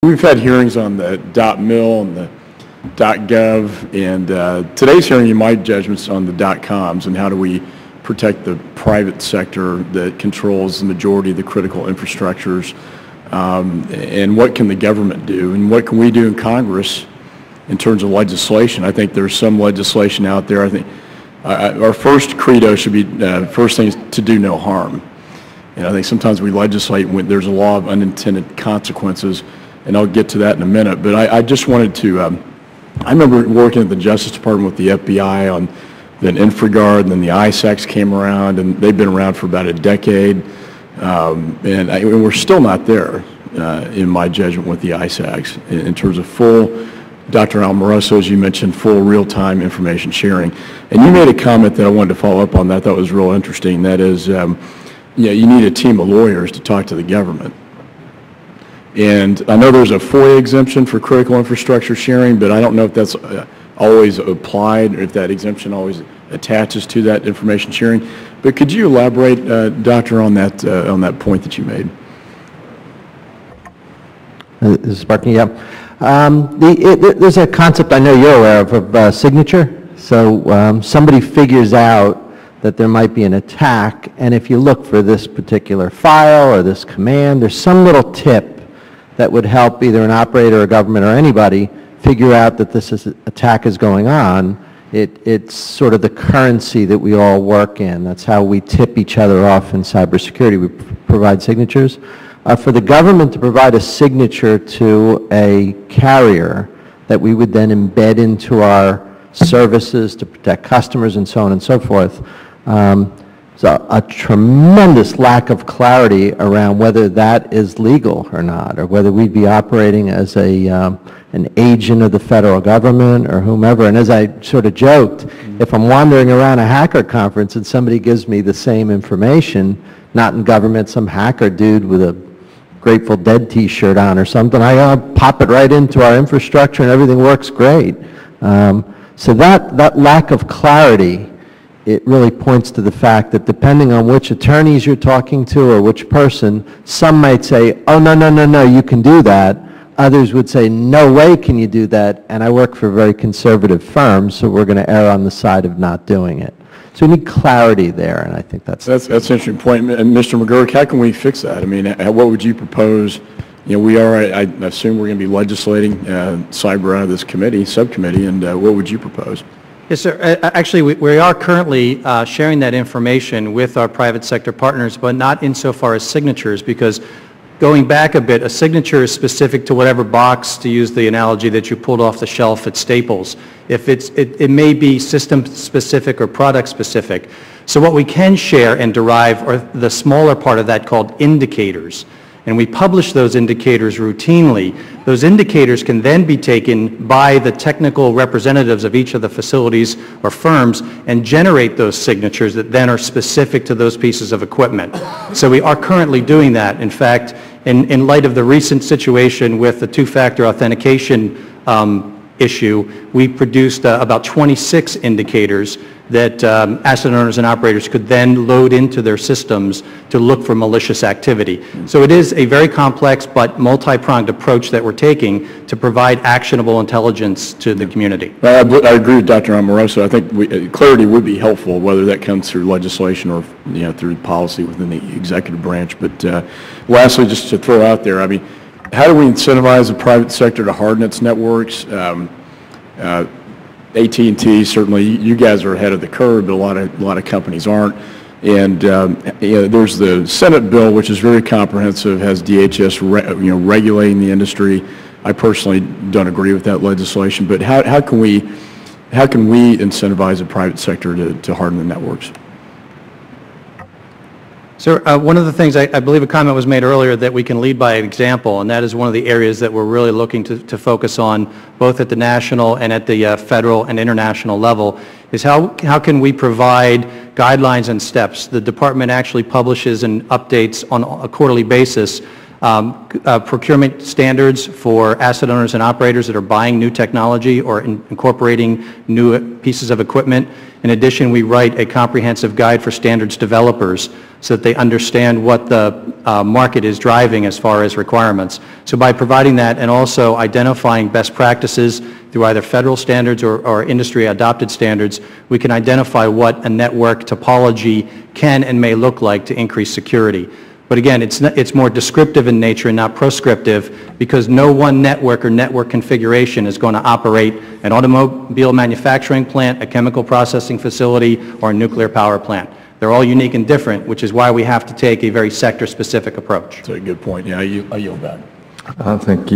We've had hearings on the .mil and the .gov, and today's hearing, in my judgment's on the .coms and how do we protect the private sector that controls the majority of the critical infrastructures, and what can the government do, and what can we do in Congress in terms of legislation. I think there's some legislation out there. I think our first credo should be, first thing is to do no harm. And I think sometimes we legislate when there's a law of unintended consequences, and I'll get to that in a minute. But I just wanted to, I remember working at the Justice Department with the FBI on then InfraGard, and then the ISACs came around, and they've been around for about a decade. And we're still not there, in my judgment, with the ISACs in terms of full, Dr. Almoroso, as you mentioned, full real-time information sharing. And you made a comment that I wanted to follow up on that was real interesting. That is, you need a team of lawyers to talk to the government. And I know there's a FOIA exemption for critical infrastructure sharing, but I don't know if that's always applied or if that exemption always attaches to that information sharing. But could you elaborate, Doctor, on that point that you made? This is Sparky, yeah. There's a concept I know you're aware of signature. So somebody figures out that there might be an attack, and if you look for this particular file or this command, there's some little tip that would help either an operator or government or anybody figure out that this attack is going on. It's sort of the currency that we all work in. That's how we tip each other off in cybersecurity. We provide signatures. For the government to provide a signature to a carrier that we would then embed into our services to protect customers and so on and so forth, so a tremendous lack of clarity around whether that is legal or not, or whether we'd be operating as an agent of the federal government or whomever. And as I sort of joked, if I'm wandering around a hacker conference and somebody gives me the same information, not in government, some hacker dude with a Grateful Dead t-shirt on or something, I pop it right into our infrastructure and everything works great. So that lack of clarity, it really points to the fact that depending on which attorneys you're talking to or which person, some might say, oh, no, you can do that. Others would say, no way can you do that, and I work for very conservative firms, so we're going to err on the side of not doing it. So we need clarity there, and I think that's an interesting point. And Mr. McGurk, how can we fix that? I mean, what would you propose? You know, we are, I assume we're going to be legislating cyber out of this committee, subcommittee, and what would you propose? Yes, sir. Actually, we are currently sharing that information with our private sector partners, but not insofar as signatures, because going back a bit, a signature is specific to whatever box, to use the analogy that you pulled off the shelf at Staples. If it may be system specific or product specific. So what we can share and derive are the smaller part of that called indicators. And we publish those indicators routinely. Those indicators can then be taken by the technical representatives of each of the facilities or firms and generate those signatures that then are specific to those pieces of equipment. So we are currently doing that. In fact, in light of the recent situation with the two-factor authentication issue, we produced about 26 indicators that asset owners and operators could then load into their systems to look for malicious activity. So it is a very complex but multi-pronged approach that we're taking to provide actionable intelligence to the community. I agree with Dr. Amoroso. I think clarity would be helpful, whether that comes through legislation or through policy within the executive branch. But lastly, just to throw out there, I mean, how do we incentivize the private sector to harden its networks? AT&T, certainly, you guys are ahead of the curve, but a lot of companies aren't. And there's the Senate bill, which is very comprehensive, has DHS regulating the industry. I personally don't agree with that legislation, but how can we incentivize the private sector to harden the networks? So one of the things, I believe a comment was made earlier that we can lead by example, and that is one of the areas that we're really looking to focus on, both at the national and at the federal and international level, is how can we provide guidelines and steps. The department actually publishes and updates on a quarterly basis procurement standards for asset owners and operators that are buying new technology or incorporating new pieces of equipment. In addition, we write a comprehensive guide for standards developers so that they understand what the market is driving as far as requirements. So by providing that and also identifying best practices through either federal standards or industry adopted standards, we can identify what a network topology can and may look like to increase security. But again, it's more descriptive in nature and not prescriptive, because no one network or network configuration is going to operate an automobile manufacturing plant, a chemical processing facility, or a nuclear power plant. They're all unique and different, which is why we have to take a very sector-specific approach. That's a good point. Yeah, I yield back. Thank you.